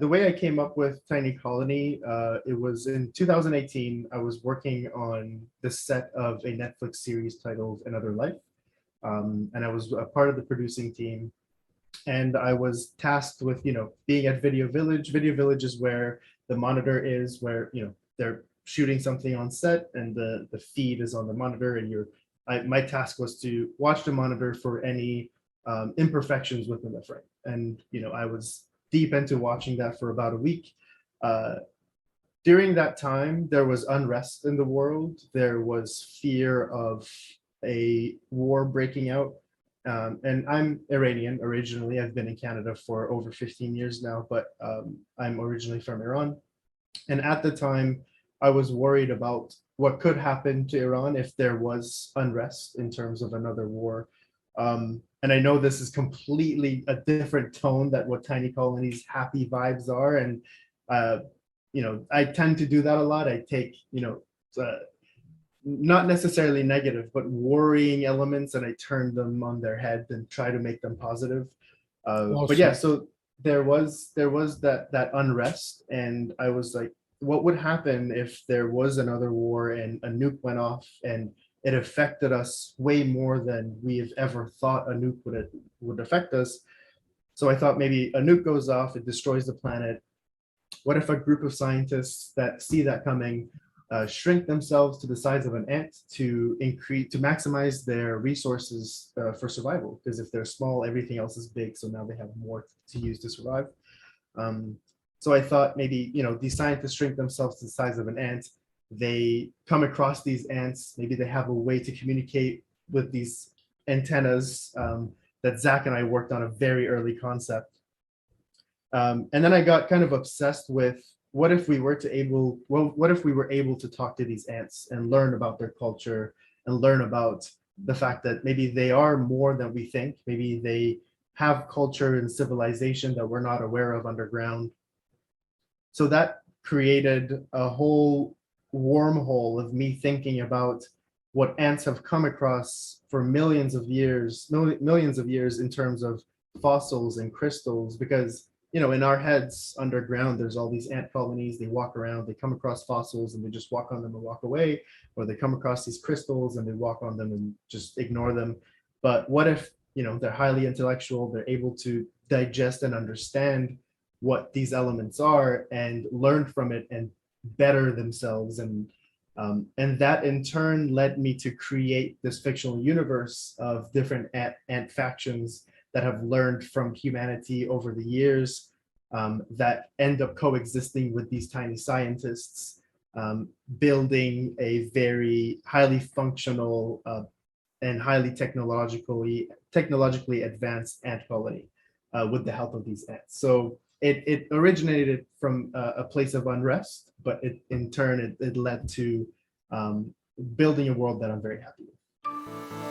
The way I came up with Tiny Colony, it was in 2018. I was working on the set of a Netflix series titled Another Life, and I was a part of the producing team. And I was tasked with, being at Video Village. Video Village is where the monitor is, where they're shooting something on set, and the feed is on the monitor, and my task was to watch the monitor for any imperfections within the frame. And I was deep into watching that for about a week. Uh, During that time, there was unrest in the world. There was fear of a war breaking out. And I'm Iranian originally. I've been in Canada for over 15 years now, but I'm originally from Iran. And at the time, I was worried about what could happen to Iran if there was unrest in terms of another war. And I know this is completely a different tone that what Tiny Colony's happy vibes are. And, I tend to do that a lot. I take, not necessarily negative, but worrying elements, and I turn them on their head and try to make them positive. But yeah, Awesome. so there was that unrest, and I was like, what would happen if there was another war and a nuke went off and it affected us way more than we have ever thought a nuke would affect us. So I thought maybe a nuke goes off, it destroys the planet. What if a group of scientists that see that coming shrink themselves to the size of an ant to maximize their resources for survival? Because if they're small, everything else is big, so now they have more to use to survive. Um, so I thought maybe these scientists shrink themselves to the size of an ant. They come across these ants. Maybe they have a way to communicate with these antennas that Zach and I worked on a very early concept. And then I got kind of obsessed with what if we were able to talk to these ants and learn about their culture and learn about the fact that maybe they are more than we think. Maybe they have culture and civilization that we're not aware of underground. So that created a whole wormhole of me thinking about what ants have come across for millions of years in terms of fossils and crystals. Because in our heads underground, there's all these ant colonies. They walk around, they come across fossils and they just walk on them and walk away, or they come across these crystals and they walk on them and just ignore them. But what if they're highly intellectual, they're able to digest and understand what these elements are and learn from it and better themselves. And that in turn led me to create this fictional universe of different ant factions that have learned from humanity over the years, that end up coexisting with these tiny scientists, building a very highly functional and highly technologically advanced ant colony with the help of these ants. So it originated from a place of unrest, but in turn it led to building a world that I'm very happy with.